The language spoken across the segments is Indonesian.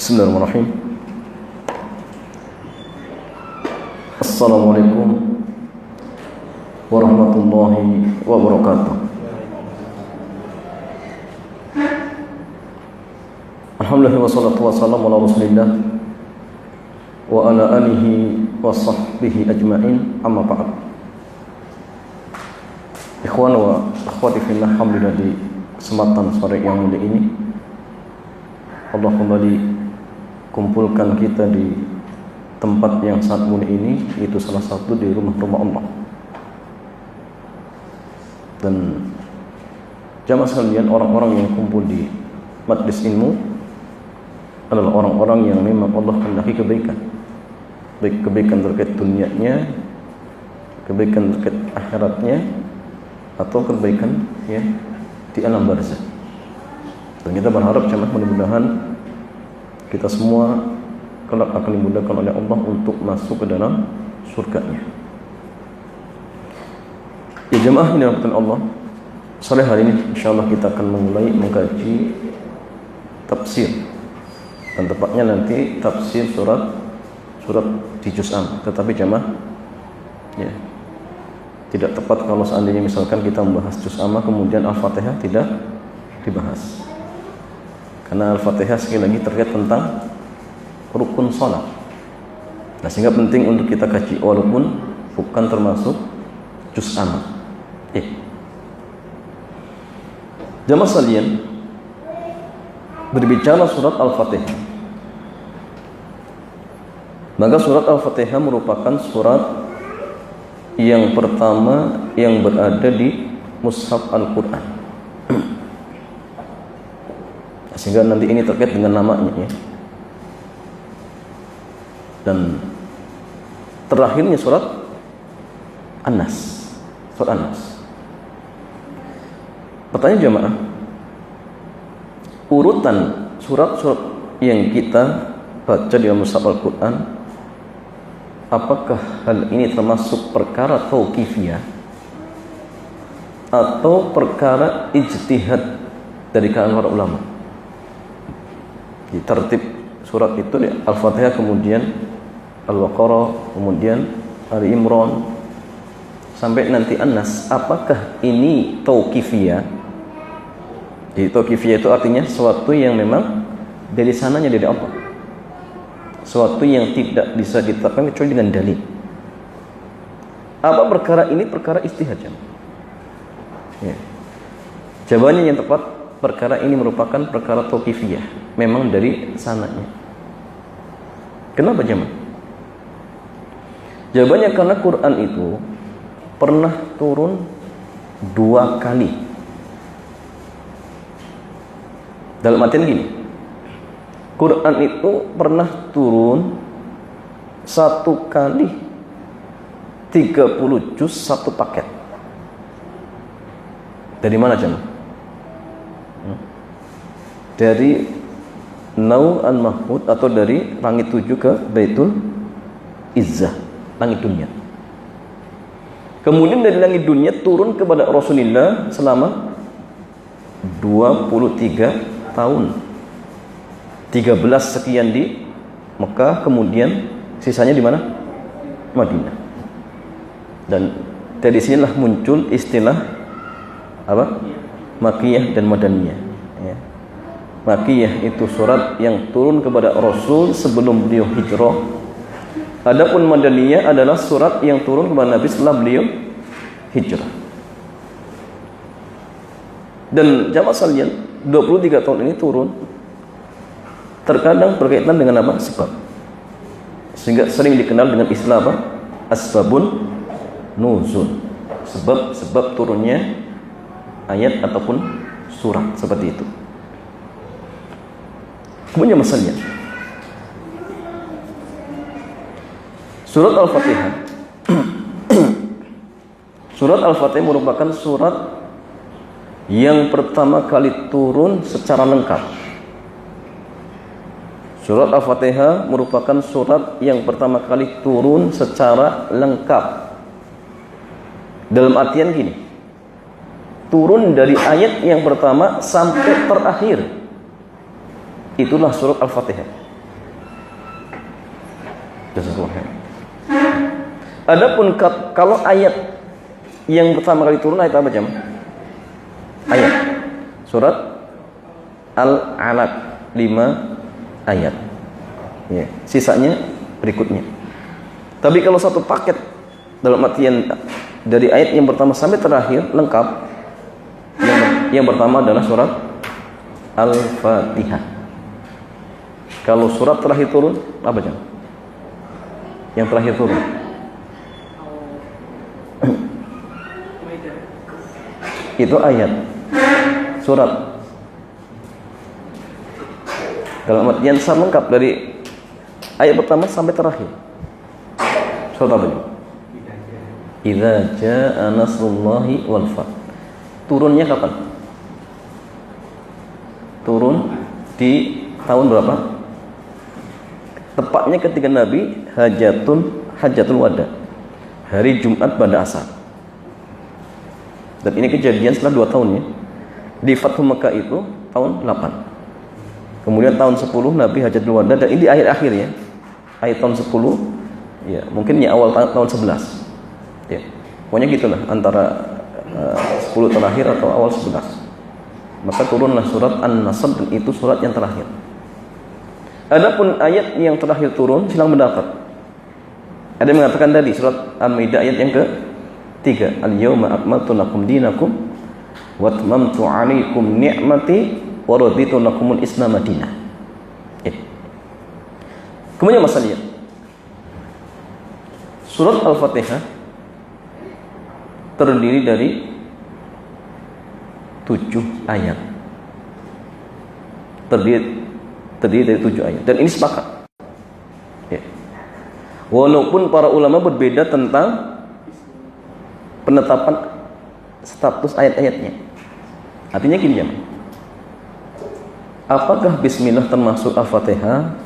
Bismillahirrahmanirrahim. Assalamualaikum warahmatullahi wabarakatuh. Alhamdulillah wassalatu wassalamu ala Rasulillah wa ala alihi wa sahbihi ajma'in, amma ba'd. Ikhwan wa akhwati fillah, alhamdulillah di kesempatan sore yang mulia ini Allah kembali kumpulkan kita di tempat yang sangat mulia ini, yaitu salah satu di rumah-rumah Allah. Dan jamaah sekalian, orang-orang yang kumpul di majlis ilmu adalah orang-orang yang memang Allah kehendaki kebaikan, baik kebaikan terkait dunianya, kebaikan terkait akhiratnya, atau kebaikan ya di alam barzakh. Dan kita berharap jemaah mudah-mudahan kita semua kelak akan dimudahkan oleh Allah untuk masuk ke dalam surganya. Ya jemaah yang dirahmati Allah, sore hari ini insyaallah kita akan memulai mengkaji tafsir, dan tepatnya nanti tafsir surat di juz am. Tetapi jemaah ya, tidak tepat kalau seandainya misalkan kita membahas juz amma kemudian Al-Fatihah tidak dibahas. Karena Al-Fatihah sekali lagi terkait tentang rukun salat. Nah, sehingga penting untuk kita kaji walaupun bukan termasuk juz amma. Jamaah sekalian, berbicara surat Al-Fatihah, maka surat Al-Fatihah merupakan surat yang pertama yang berada di mushaf Al-Quran. Sehingga nanti ini terkait dengan namanya ya. Dan terakhirnya surat An-Nas. Surat An-Nas. Pertanyaan jemaah, urutan surat-surat yang kita baca di mushaf Al-Quran, apakah hal ini termasuk perkara tauqifiyah atau perkara ijtihad dari kalangan para ulama? Di tertib surat itu ya, Al-Fatihah, kemudian Al-Baqarah, kemudian Ali Imran sampai nanti An-Nas. Apakah ini tauqifiyah? Jadi tauqifiyah itu artinya sesuatu yang memang dari sananya dari Allah, sesuatu yang tidak bisa ditetapkan kecuali dengan dalil. Apa perkara ini? Perkara ijtihad ya. Jawabannya yang tepat, perkara ini merupakan perkara tauqifiyah, memang dari sananya. Kenapa jemaah? Jawabannya karena Quran itu pernah turun 2 kali. Dalam artian gini, Quran itu pernah turun 1 kali 30 juz 1 paket. Dari mana jemaah? Dari Naw al-Mahfud atau dari langit 7 ke Baitul Izzah, langit dunia. Kemudian dari langit dunia turun kepada Rasulullah selama 23 tahun. 13 sekian di Mekah, kemudian sisanya di mana? Madinah. Dan dari sinilah muncul istilah apa? Makkiyah dan Madaniyah. Ya. Makkiyah itu surat yang turun kepada Rasul sebelum beliau hijrah. Adapun Madaniyah adalah surat yang turun kepada Nabi setelah beliau hijrah. Dan jamaah sekalian, 23 tahun ini turun terkadang berkaitan dengan apa? Sebab. Sehingga sering dikenal dengan istilah apa? Asbabun nuzul. Sebab turunnya ayat ataupun surat seperti itu. Kemudian masalahnya, surat Al-Fatihah surat Al-Fatihah merupakan surat yang pertama kali turun secara lengkap. Surat Al-Fatihah merupakan surat yang pertama kali turun secara lengkap. Dalam artian gini, turun dari ayat yang pertama sampai terakhir. Itulah surat Al-Fatihah. Jazakallahu khair. Adapun kalau ayat yang pertama kali turun ayat apa jam? Ayat surat Al-Alaq 5 ayat. Ya, sisanya berikutnya. Tapi kalau satu paket dalam artian dari ayat yang pertama sampai terakhir lengkap, yang pertama adalah surat Al-Fatihah. Kalau surat terakhir turun apa jam? Yang terakhir turun itu ayat surat dalam artian lengkap dari ayat pertama sampai terakhir. Surat apa itu? Idza jaa nasrullahi wal fath. Turunnya kapan? Turun di tahun berapa? Tepatnya ketika Nabi Hajatul Wada, hari Jumat pada asar. Dan ini kejadian setelah 2 tahun ya. Di Fathu Mekah itu tahun 8. Kemudian tahun 10 Nabi Hajatul Wada, dan ini di akhir-akhir ya. Akhir tahun 10 ya, mungkin ya awal tahun 11. Ya. Pokoknya gitulah antara 10 terakhir atau awal 11. Maka turunlah surat An-Nasr, dan itu surat yang terakhir. Adapun ayat yang terakhir turun silang pendapat. Ada yang mengatakan tadi surat Al-Maidah ayat yang ke-3, Al-yawma akmaltu lakum dinakum wa atmamtu 'alaikum ni'mati wa raditu lakumul Islam madinah. Kemudian masalah surat Al-Fatihah terdiri dari 7 ayat. Terdiri dari 7 ayat, dan ini sepakat ya. Walaupun para ulama berbeda tentang penetapan status ayat-ayatnya. Artinya gini ya, apakah bismillah termasuk Al-Fatihah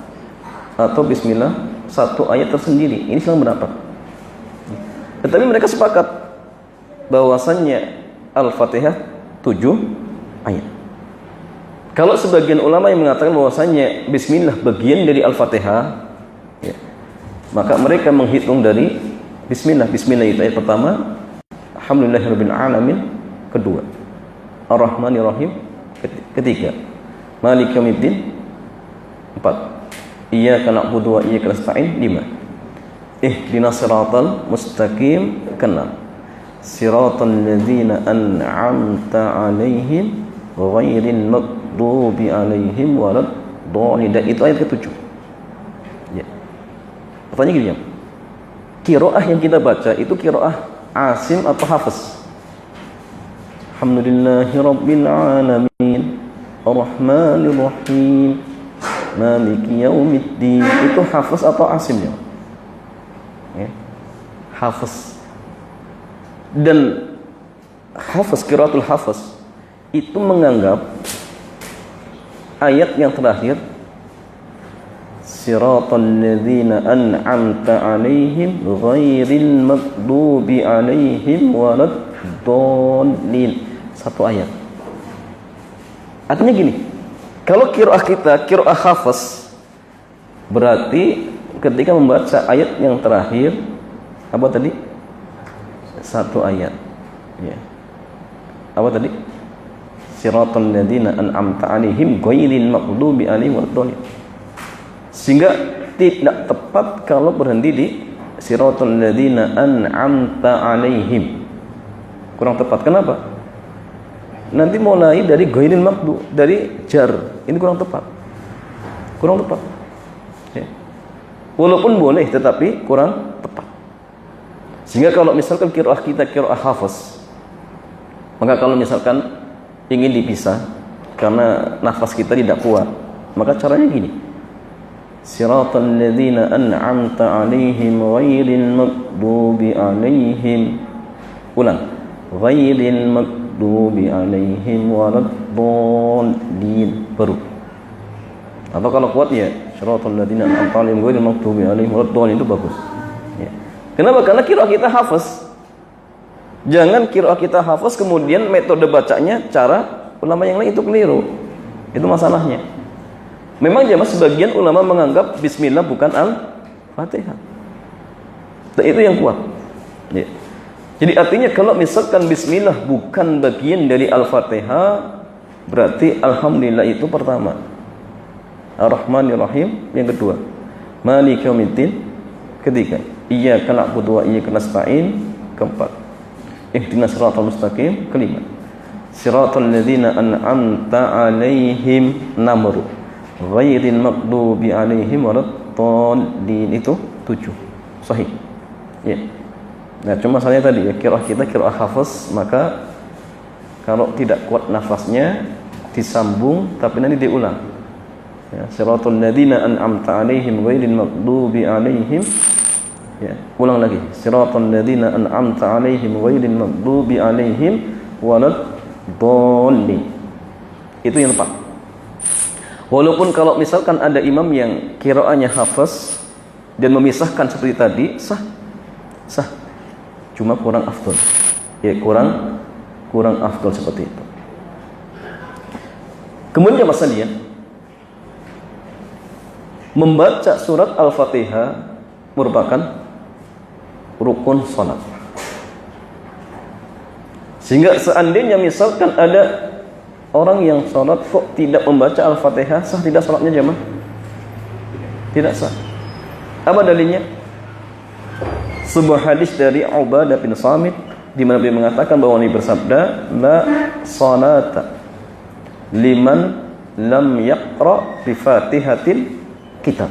atau bismillah satu ayat tersendiri? Ini silang pendapat. Tetapi mereka sepakat bahwasannya Al-Fatihah 7 ayat. Kalau sebagian ulama yang mengatakan bahwasanya bismillah bagian dari Al-Fatihah ya, maka mereka menghitung dari bismillah. Bismillah itu ayat pertama, alhamdulillahirabbil alamin kedua, ar-rahmanir rahim ketiga, maliki yaumiddin 4, iyyaka na'budu wa iyyaka nasta'in 5, ihdinas siratal mustaqim 6, siratal ladzina an'amta 'alaihim ghairil maghdubi 'alaihim waladdallin. Itu ayat ke-7. Ya. Pertanyaan gini ya. Qiraah yang kita baca itu qiraah Asim atau Hafiz? Alhamdulillahirabbil alamin arrahmanir rahim maliki yaumiddin. Itu Hafiz atau Asim ya? Ya. Hafiz. Dan Hafiz, qiraatul Hafiz itu menganggap ayat yang terakhir siratal ladzina an'amta 'alaihim ghairil maghdubi 'alaihim waladdallin, satu ayat. Artinya gini, kalau qiraah kita qiraah Hafiz, berarti ketika membaca ayat yang terakhir apa tadi? Satu ayat ya. Apa tadi? Siratal ladzina an'amta 'alaihim ghairil maghdubi 'alaihim waladdallin. Sehingga tidak tepat kalau berhenti di siratal ladzina an'amta 'alaihim. Kurang tepat. Kenapa? Nanti mulai dari ghairil maghdu, dari jar. Ini kurang tepat. Kurang tepat. Ya. Walaupun boleh tetapi kurang tepat. Sehingga kalau misalkan qiraah kita qiraah Hafiz, maka kalau misalkan ingin dipisah karena nafas kita tidak kuat, maka caranya gini, siratal ladzina an'amta 'alaihim ghairil maghdubi 'alaihim, ulang, ghairil maghdubi 'alaihim waladdallin, baru. Atau kalau kuat ya siratal ladzina an'amta 'alaihim ghairil maghdubi 'alaihim waladdallin, itu bagus ya. Kenapa? Karena qiraah kita Hafiz. Jangan qiraah kita Hafiz kemudian metode bacanya cara ulama yang lain itu keliru. Itu masalahnya. Memang jemaah sebagian ulama menganggap bismillah bukan Al-Fatihah. Fatihah. Dan itu yang kuat. Ya. Jadi artinya kalau misalkan bismillah bukan bagian dari Al-Fatihah, berarti alhamdulillah itu pertama. Ar-Rahmanir Rahim yang kedua. Maliki yaumiddin ketiga. Iyyaka na'budu wa iyyaka nasta'in keempat. Ihdinas siratal mustaqim kelima. Siratal ladzina an'amta 'alaihim namru ghairil maghdubi 'alaihim waladdallin itu 7. Sahih. Ya. Nah, cuma saya tadi ya, qiraah kita qiraah hafaz, maka kalau tidak kuat nafasnya disambung tapi nanti diulang. Ya, siratal ladzina an'amta 'alaihim ghairil maghdubi 'alaihim. Ya, ulang lagi. Siratal ladzina an'amta 'alaihim ghairil maghdubi 'alaihim waladdallin. Itu yang tepat. Walaupun kalau misalkan ada imam yang qiraahnya hafaz dan memisahkan seperti tadi, sah. Cuma kurang afdal. Ya, kurang afdal seperti itu. Kemudian masalahnya membaca surat Al-Fatihah merupakan rukun salat. Sehingga seandainya misalkan ada orang yang salat kok tidak membaca Al-Fatihah, sah tidak salatnya jemaah? Tidak sah. Apa dalilnya? Sebuah hadis dari Ubadah bin Samit di mana beliau mengatakan bahwa Nabi bersabda, "La salata liman lam yaqra bi Fatihatil Kitab."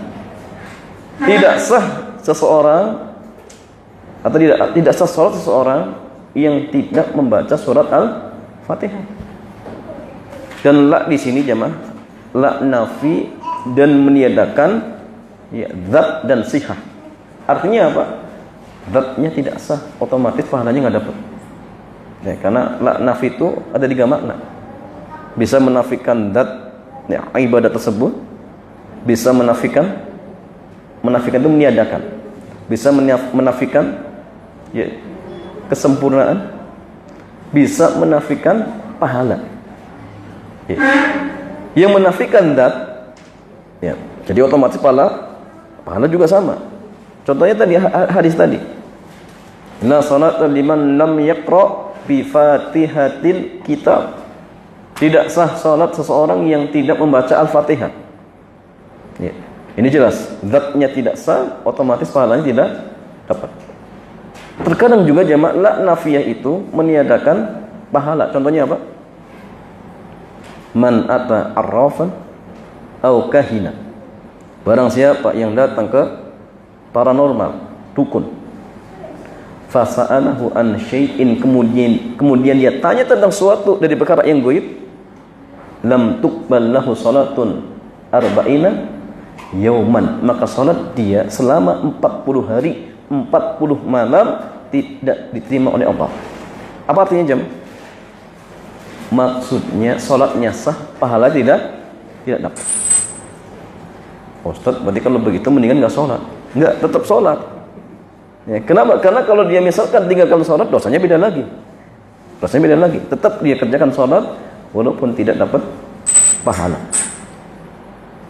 Tidak sah seseorang atau tidak sah salat seseorang yang tidak membaca surat Al-Fatihah. Dan la di sini jemaah, la nafi dan meniadakan ya zat dan sihah. Artinya apa? Zatnya tidak sah, otomatis pahalanya nggak dapat. Ya, karena la nafi itu ada 3 makna. Bisa menafikan zat ya, ibadah tersebut, bisa menafikan itu meniadakan, bisa menafikan ya, kesempurnaan, bisa menafikan pahala. Ya. Yang menafikan zat, ya, jadi otomatis pahala juga sama. Contohnya tadi hadis tadi. La salata liman lam yaqra bi Fatihatil Kitab. Tidak sah salat seseorang yang tidak membaca Al-Fatihah. Ya. Ini jelas, zatnya tidak sah, otomatis pahalanya tidak dapat. Terkadang juga jamaah la nafiyah itu meniadakan pahala. Contohnya apa? Man ata arrafan au kahina. Barang siapa yang datang ke paranormal, dukun, fasa'alahu an syai'in, kemudian dia tanya tentang suatu dari perkara yang gaib, lam tuqbal lahu salatun arba'ina yauman, maka salat dia selama 40 hari 40 malam tidak diterima oleh Allah. Apa artinya jam? Maksudnya salatnya sah, pahala tidak dapat. Ustaz, berarti kalau begitu mendingan enggak salat. Enggak, tetap salat. Ya, kenapa? Karena kalau dia misalkan tinggalkan salat, dosanya beda lagi. Tetap dia kerjakan salat walaupun tidak dapat pahala.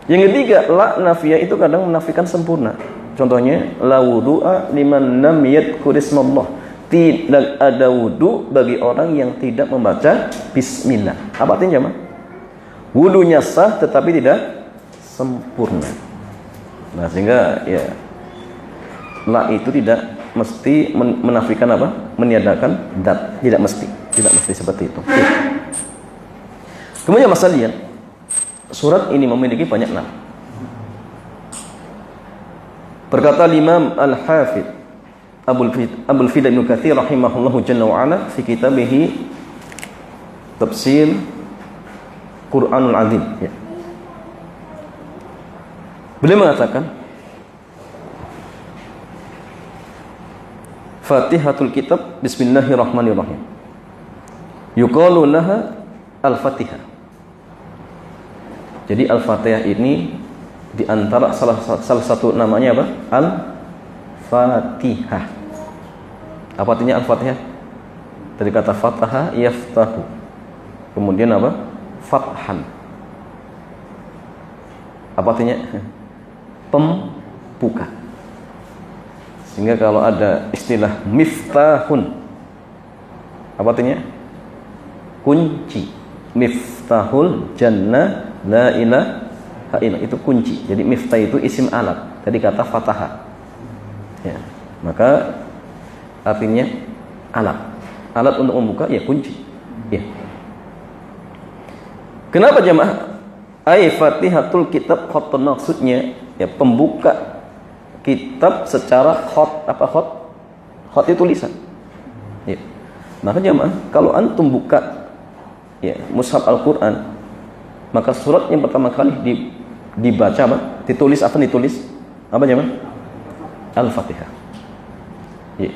Yang ketiga, la nafiyah itu kadang menafikan sempurna. Contohnya, la wudu'a liman lam yadhkurismallah. Tidak ada wudu bagi orang yang tidak membaca bismillah. Apa artinya, Mas? Wudunya sah tetapi tidak sempurna. Nah, sehingga ya la itu tidak mesti menafikan apa? Meniadakan dat. Tidak mesti seperti itu. Ya. Kemudian masalahnya, surat ini memiliki banyak nama. Berkata Imam Al-Hafidz Abul Fida Ibnu Katsir rahimahullahu jalla wa ala fi kitabih Tafsir Qur'anul Azim. Ya. Beliau mengatakan Fatihatul Kitab Bismillahirrahmanirrahim. Yuqalu laha Al-Fatihah. Jadi Al-Fatihah ini di antara salah satu namanya apa? Al-Fatihah. Apa artinya Al-Fatihah? Dari kata fataha yaftahu. Kemudian apa? Fathan. Apa artinya? Pembuka. Sehingga kalau ada istilah miftahun, apa artinya? Kunci. Miftahul jannah la ilaha illallah, itu kunci. Jadi miftah itu isim alat dari kata fataha. Ya, maka artinya alat. Alat untuk membuka ya kunci. Ya. Kenapa jemaah? Ay Fatihatul kitab khatun, maksudnya ya pembuka kitab secara khot. Apa khot? Khot itu tulisan. Ya. Maka jemaah, kalau antum buka ya mushaf Al-Qur'an, maka surat yang pertama kali dibaca apa? Ditulis apa ditulis? Apa jemaah? Al-Fatihah. Ya.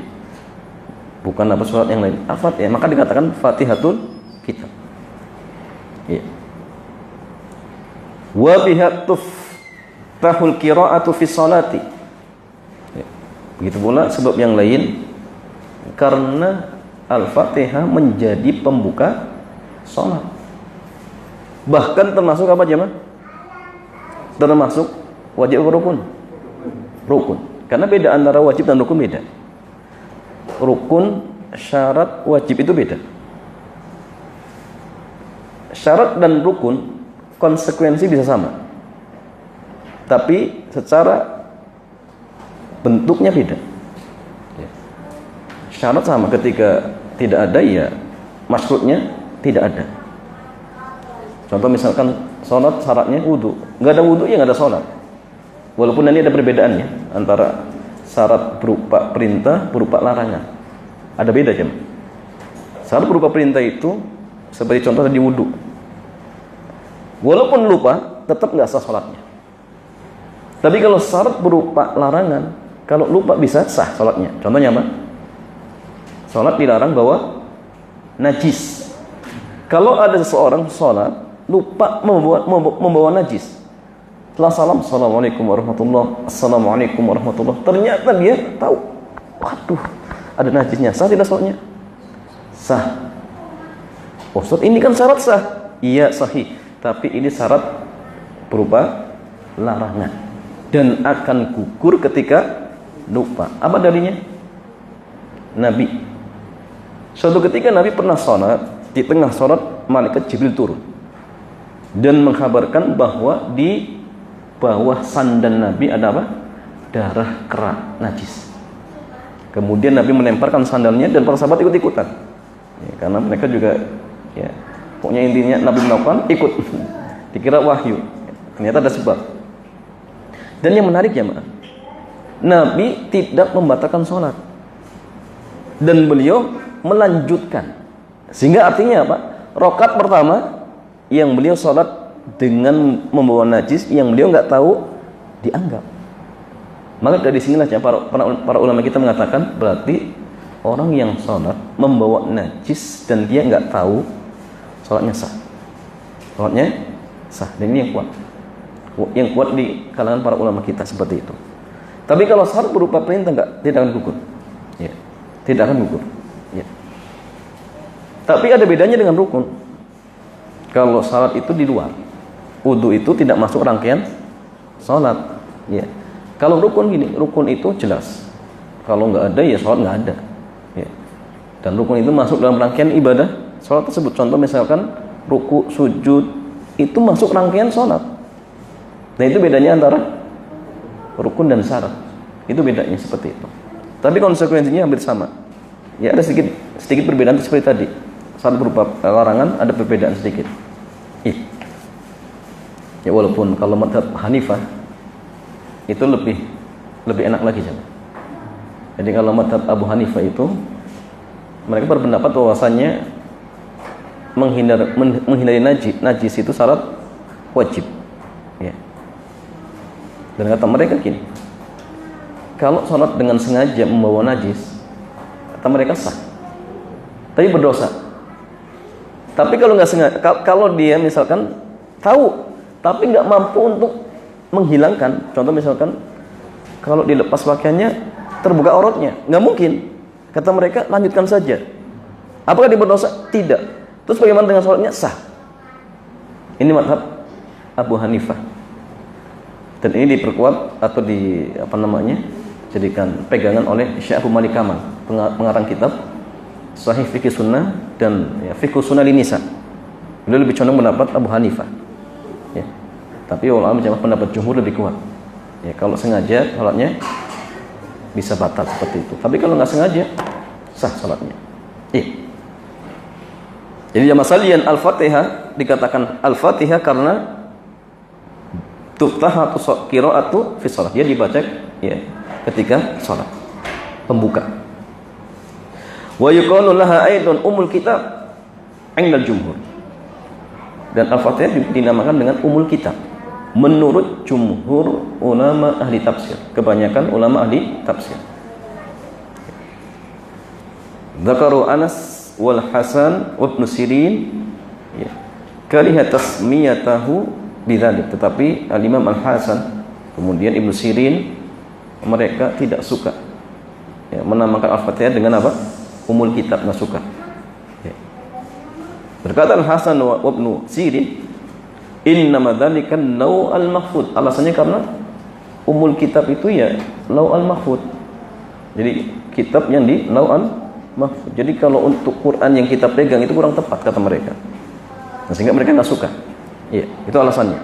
Bukan apa surat yang lain. Al-Fatihah, maka dikatakan Fatihatul kitab. Ya. Wa biha tuftahul qira'atu fi sholati. Ya. Begitu pula sebab yang lain, karena Al-Fatihah menjadi pembuka sholat. Bahkan termasuk apa jemaah? Termasuk wajib rukun. Rukun. Karena beda antara wajib dan rukun beda. Rukun, syarat, wajib itu beda. Syarat dan rukun konsekuensi bisa sama, tapi secara bentuknya beda. Syarat sama, ketika tidak ada ya maksudnya tidak ada. Contoh misalkan sholat syaratnya wudu, nggak ada wudu ya nggak ada sholat. Walaupun ini ada perbedaannya antara syarat berupa perintah, berupa larangan. Ada beda jam. Syarat berupa perintah itu seperti contoh tadi wudu. Walaupun lupa tetap nggak sah sholatnya. Tapi kalau syarat berupa larangan, kalau lupa bisa sah sholatnya. Contohnya apa? Sholat dilarang bawa najis. Kalau ada seseorang sholat lupa membawa najis, setelah salam assalamualaikum warahmatullah, assalamualaikum warahmatullah, ternyata dia tahu, waduh ada najisnya, sah tidak sholatnya? Sah. Oh Ustaz, ini kan syarat sah. Iya sahih, tapi ini syarat berupa larangan dan akan gugur ketika lupa. Apa dalilnya? Nabi suatu ketika Nabi pernah sholat, di tengah sholat malaikat Jibril turun dan mengkabarkan bahwa di bawah sandal Nabi ada apa? Darah kerak najis. Kemudian Nabi melemparkan sandalnya dan para sahabat ikut-ikutan ya, karena mereka juga ya, pokoknya intinya Nabi melakukan ikut. Dikira wahyu, ternyata ada sebab. Dan yang menarik ya Nabi tidak membatalkan sholat dan beliau melanjutkan, sehingga artinya apa? Rakaat pertama yang beliau sholat dengan membawa najis, yang beliau nggak tahu, dianggap. Maka dari sinilah para ulama kita mengatakan berarti orang yang sholat membawa najis dan dia nggak tahu, sholatnya sah. Sholatnya sah. Dan ini yang kuat di kalangan para ulama kita seperti itu. Tapi kalau syarat berupa perintah tidak akan gugur. Ya, tidak akan gugur. Ya. Tapi ada bedanya dengan rukun. Kalau salat itu di luar, wudu itu tidak masuk rangkaian salat. Ya. Kalau rukun gini, rukun itu jelas. Kalau nggak ada ya salat nggak ada. Ya. Dan rukun itu masuk dalam rangkaian ibadah salat tersebut. Contoh misalkan ruku, sujud itu masuk rangkaian salat. Nah itu bedanya antara rukun dan syarat. Itu bedanya seperti itu. Tapi konsekuensinya hampir sama. Ya ada sedikit perbedaan seperti tadi. Syarat berupa larangan ada perbedaan sedikit. Ya walaupun kalau mazhab Hanifah itu lebih enak lagi jangan. Jadi kalau mazhab Abu Hanifah itu mereka berpendapat bahwasanya menghindari najis itu syarat wajib. Ya. Dan kata mereka gini, kalau sholat dengan sengaja membawa najis, kata mereka sah, tapi berdosa. Tapi kalau nggak sengaja, kalau dia misalkan tahu, tapi nggak mampu untuk menghilangkan, contoh misalkan kalau dilepas pakaiannya terbuka auratnya, nggak mungkin. Kata mereka lanjutkan saja. Apakah dia berdosa? Tidak. Terus bagaimana dengan sholatnya? Sah. Ini mazhab Abu Hanifah. Dan ini diperkuat atau jadikan pegangan oleh Syekh Abu Malik Kamal, pengarang kitab Sahih Fikih Sunnah dan Fikih Sunnah Linisa. Beliau lebih condong pendapat Abu Hanifah. Ya. Tapi ulama jamaah pendapat jumhur lebih kuat. Ya, kalau sengaja salatnya bisa batal seperti itu. Tapi kalau nggak sengaja sah salatnya. Iya. Jadi jamaah sekalian, Al-Fatihah dikatakan Al-Fatihah karena tuftahatu qiraatu fi shalah. Dia dibaca ya ketika salat pembuka. Wa yuqalu laha aidan umul kitab 'inda al-jumhur. Dan Al-Fatihah dinamakan dengan umul kitab menurut jumhur ulama ahli tafsir, kebanyakan ulama ahli tafsir. Dzakaru Anas wal Hasan wa Ibnu Sirin ya kariha tasmiyatahu bidzalik, tetapi Al-Imam Al-Hasan kemudian Ibnu Sirin mereka tidak suka ya, menamakan Al-Fatihah dengan apa? Umul kitab, nggak suka ya. Berkata Al-Hasan wa Ibnu Sirin, innama dzalika naw al-mahfud, alasannya karena umul kitab itu ya naw al-mahfud, jadi kitab yang di naw al-mahfud. Jadi kalau untuk Quran yang kita pegang itu kurang tepat kata mereka. Nah, sehingga mereka nggak suka. Iya, itu alasannya.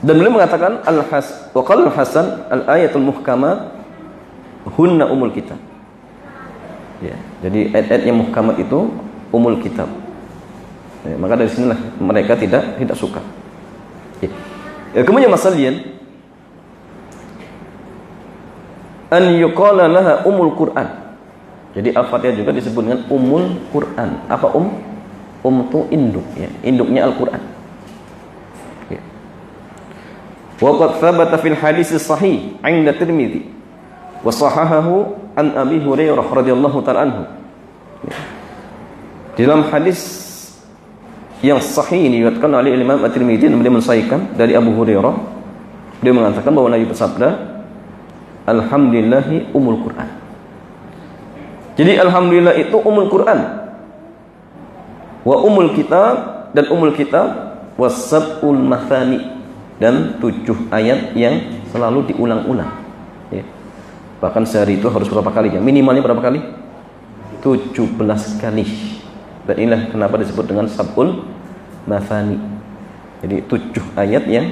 Dan beliau mengatakan wa qala Al-Hasan al-ayatul muhkamat hunna umul kitab. Ya, jadi ayat-ayat yang muhkamat itu umul kitab. Ya, maka dari sinilah mereka tidak suka. Ya, kemudian masalian an yuqala laha umul Quran. Jadi Al-Fatihah juga disebut dengan umul Quran. Apa itu induk ya, induknya Al-Qur'an. Ya. Wa qad thabata fil hadits sahih 'inda Tirmidzi wa sahahahu an Abi Hurairah radhiyallahu ta'ala anhu. Ya. Dalam hadis yang sahih ini diriwayatkan oleh Imam At-Tirmidzi dan beliau mensahihkan dari Abu Hurairah, beliau mengatakan bahwa Nabi bersabda, alhamdulillahi umul Quran. Jadi alhamdulillah itu umul Quran. Wa umul kitab, dan umul kitab wasab'ul mathani, dan 7 ayat yang selalu diulang-ulang ya. Bahkan sehari itu harus berapa kali ya? Minimalnya berapa kali? 17 kali. Dan inilah kenapa disebut dengan sab'ul mathani. Jadi 7 ayat yang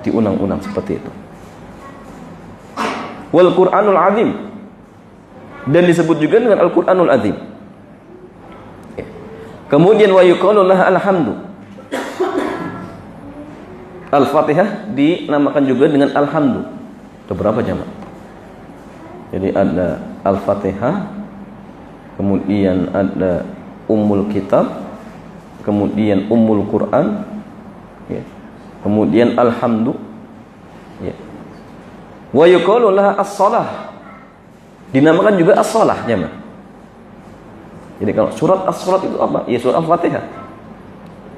diulang-ulang seperti itu. Wal Qur'anul Azim, dan disebut juga dengan Al-Qur'anul Azim. Kemudian wa yuqalu laha alhamdu. Al-Fatihah dinamakan juga dengan alhamdu. Ada berapa jamaah? Jadi ada Al-Fatihah, kemudian ada Ummul Kitab, kemudian Ummul Quran ya. Kemudian alhamdu ya. Wa yuqalu laha as-shalah, dinamakan juga as-shalah jemaah. Jadi kalau surat as-shalat itu apa? Ya surat Al-Fatihah.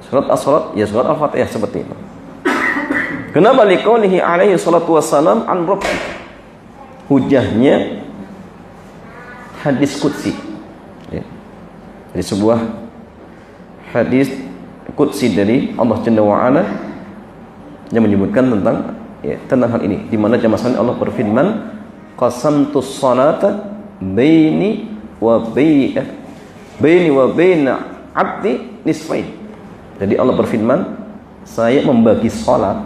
Surat as-shalat ya surat Al-Fatihah seperti itu. Kenapa liqaulihi alaihi salatu wassalam an rabbi? Hujahnya hadis qudsi. Ya. Jadi sebuah hadis qudsi dari Allah Jalla wa Ala yang menyebutkan tentang hal ini, di mana jamaah Allah berfirman, qasamtus salata baini wa baina abdi nisfain. Jadi Allah berfirman, saya membagi salat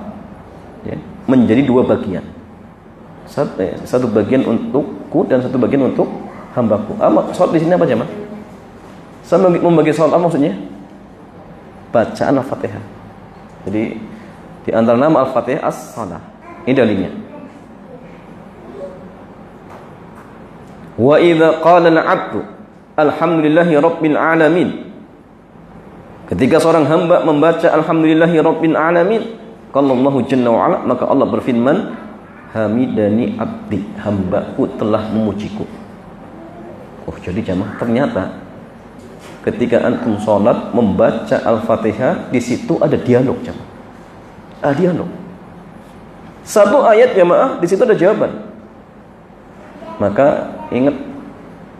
ya, menjadi 2 bagian. Satu bagian untukku dan satu bagian untuk hambaku. Salat di sini apa jemaah? Saya membagi salat apa maksudnya? Bacaan Al-Fatihah. Jadi di antara nama Al-Fatihah as-salah. Ini dalilnya. Wa idza qala al-'abdu alhamdulillahi rabbil alamin. Ketika seorang hamba membaca alhamdulillahi rabbil alamin, qala Allahu jalla wa ala, maka Allah berfirman, hamidani abdi, hambaku telah memujiku. Oh, jadi jamaah ternyata ketika antum salat membaca Al-Fatihah, di situ ada dialog jamaah. Dialog. Satu ayat jamaah, di situ ada jawaban. Maka ingat,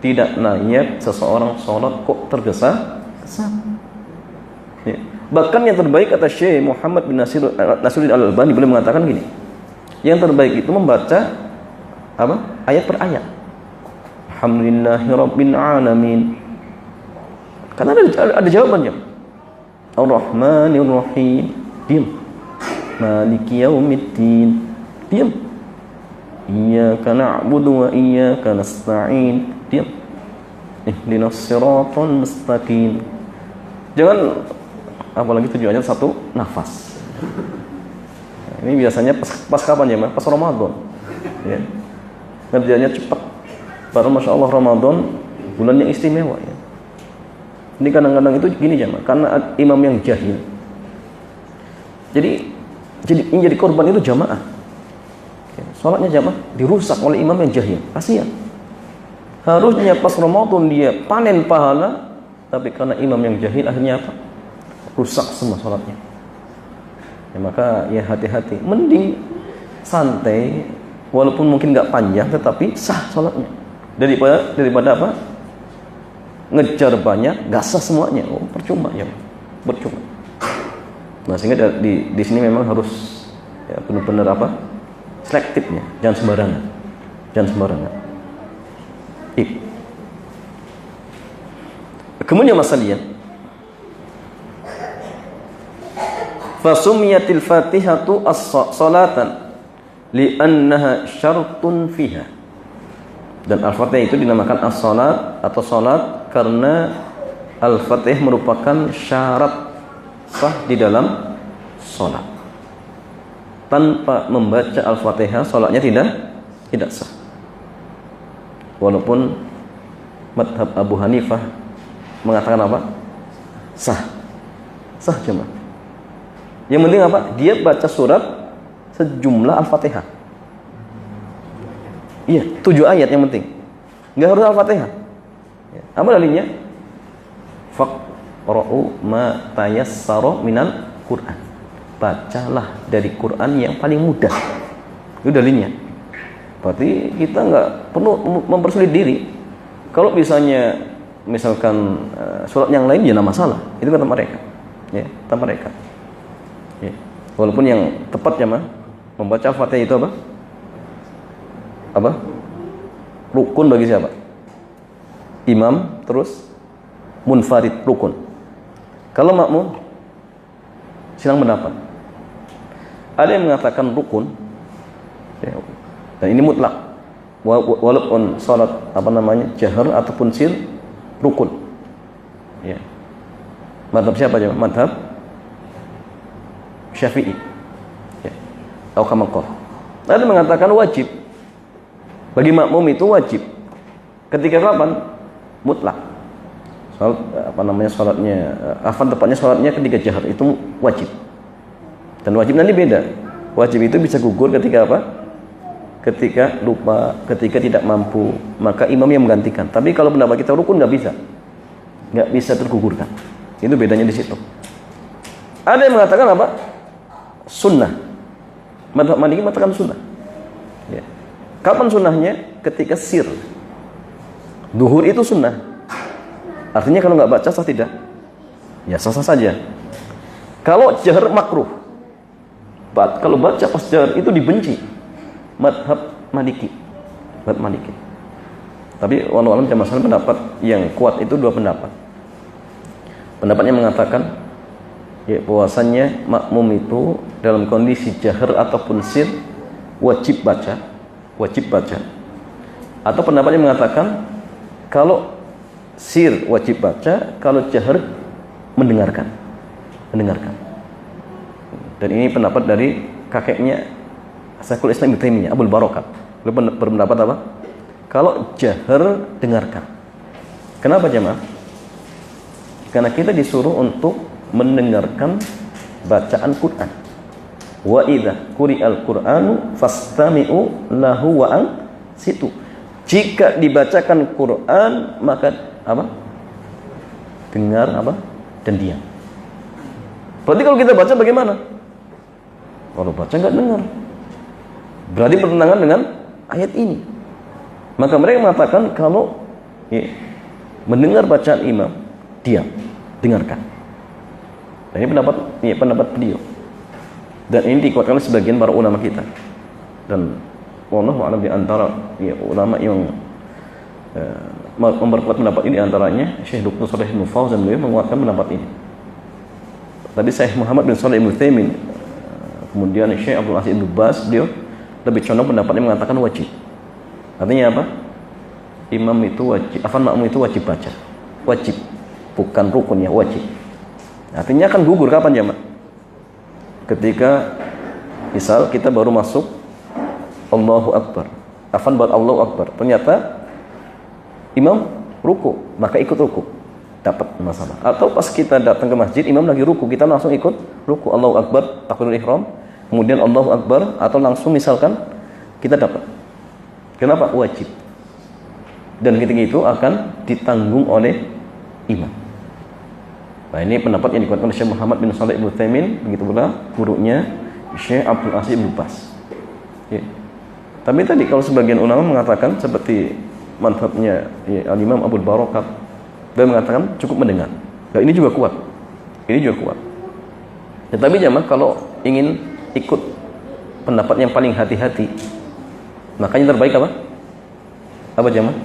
tidak layak seseorang sholat kok tergesa-gesa. Ya. Bahkan yang terbaik kata Syekh Muhammad bin Nasiruddin Al-Albani, beliau mengatakan gini, Yang terbaik itu membaca apa? Ayat per ayat. Alhamdulillahirabbil alamin. Karena ada jawabannya. Ar-Rahmanir Rahim. Diam. Maliki yaumiddin. Diam. Iyyaka na'budu wa iyyaka nasta'in. Diam. Ihdinas siratal mustaqim. Jangan, apalagi tujuannya satu nafas. Ini biasanya pas kapan ya, Mas? Pas Ramadan. Ya. Kerjanya cepat. Padahal Masya Allah Ramadan bulannya istimewa ya. Ini kadang-kadang itu gini ya, Mas, karena imam yang jahil. Jadi yang jadi korban itu jamaah. Salatnya jamaah dirusak oleh imam yang jahil. Kasihan. Harusnya pas Ramadan dia panen pahala, tapi karena imam yang jahil akhirnya apa? Rusak semua salatnya. Ya, maka ya hati-hati. Mending santai, walaupun mungkin nggak panjang, tetapi sah salatnya. Daripada apa? Ngejar banyak, nggak sah semuanya. Oh, percuma ya, percuma. Nah, sehingga di sini memang harus ya, benar-benar apa? Selektifnya, jangan sembarangan. Jangan sembarangan. Kemudian masalahnya, fasumiyatil fatihatu as-salatan li'annaha syartun fiha. Dan Al-Fatihah itu dinamakan as-salat atau salat karena Al-Fatihah merupakan syarat sah di dalam salat. Tanpa membaca Al-Fatihah salatnya tidak sah. Walaupun madhab Abu Hanifah mengatakan apa? Sah. Sah cuma. Yang penting apa? Dia baca surat sejumlah Al-Fatihah. Iya, 7 ayat yang penting. Enggak harus Al-Fatihah. Apa dalilnya? Faqra'u ma tayassara minal Qur'an. Bacalah dari Quran yang paling mudah. Itu dalilnya. Berarti kita enggak perlu mempersulit diri. Kalau misalkan surat yang lain ya enggak masalah. Itu kata mereka. Ya, kata mereka. Ya. Walaupun yang tepatnya mah membaca Al-Fatihah itu apa? Apa? Rukun bagi siapa? Imam, terus munfarid, rukun. Kalau makmum, silang pendapat. Ada yang mengatakan rukun, ya, dan ini mutlak. Walaupun salat jahar ataupun sir, rukun. Ya. Madhab siapa aja? Madhab Syafi'i. Ya. Atau kamakor. Ada yang mengatakan wajib. Bagi makmum itu wajib. Ketika kapan? Mutlak. Salatnya tepatnya salatnya ketika jahar itu wajib. Dan wajib nanti beda. Wajib itu bisa gugur ketika apa? Ketika lupa, ketika tidak mampu, maka imam yang menggantikan. Tapi kalau pendapat kita rukun nggak bisa tergugurkan. Itu bedanya di situ. Ada yang mengatakan apa? Sunnah. Madhab Maliki mengatakan sunnah. Ya. Kapan sunnahnya? Ketika sir. Duhur itu sunnah. Artinya kalau nggak baca sah tidak? Ya sah-sah saja. Kalau jahar makruh. Kalau baca pas jahar itu dibenci. Madhab Maliki. Madhab Maliki. Tapi walau alam jamaah pendapat yang kuat itu dua pendapat. Pendapatnya mengatakan ya, bahwasannya makmum itu dalam kondisi jahar ataupun sir wajib baca. Atau pendapatnya mengatakan kalau sir wajib baca, kalau jahar mendengarkan. Dan ini pendapat dari kakeknya Syekhul Islam Ibnu Taimiyah, Abdul Barakah. Beliau berpendapat apa? Kalau jahar dengarkan. Kenapa jemaah? Karena kita disuruh untuk mendengarkan bacaan Quran. Wa idza quri'al Qur'anu fastami'u lahu wa ansitu. Jika dibacakan Quran maka apa? Dengar apa? Dan diam. Berarti kalau kita baca bagaimana? Kalau baca enggak dengar. Berarti bertentangan dengan ayat ini. Maka mereka mengatakan kalau mendengar bacaan imam, diam, dengarkan. Dan ini pendapat beliau. Dan ini dikuatkan oleh sebagian para ulama kita. Dan wallahu a'lam, di antara ya, ulama yang memperkuat pendapat ini antaranya Syekh Dr. Shalih bin Fauzan, beliau menguatkan pendapat ini. Tadi Syekh Muhammad bin Shalih bin Utsaimin, kemudian Syekh Abdul Aziz bin Baz, beliau lebih condong pendapatnya mengatakan wajib. Artinya apa? Imam itu wajib, makmum itu wajib baca. Wajib, bukan rukun ya, wajib. Artinya akan gugur kapan jamaah? Ketika misal kita baru masuk Allahu Akbar, buat Allahu Akbar, ternyata imam ruku, maka ikut ruku, dapat masalah. Atau pas kita datang ke masjid, imam lagi ruku, kita langsung ikut ruku, Allahu Akbar, takbiratul ihram, kemudian Allahu Akbar, atau langsung misalkan kita dapat. Kenapa? Wajib. Dan ketika itu akan ditanggung oleh imam. Nah, ini pendapat yang dikuatkan oleh Syekh Muhammad bin Shalih bin Utsaimin, begitu pula gurunya Syekh Abdul Aziz bin Baz. Ya. Tapi tadi kalau sebagian ulama mengatakan seperti madhabnya ya, Al-Imam Abu Barokat, dia mengatakan cukup mendengar. Nah, ini juga kuat. Ini juga kuat. Tetapi jamaah kalau ingin ikut pendapat yang paling hati-hati, makanya terbaik apa? Apa jamaah?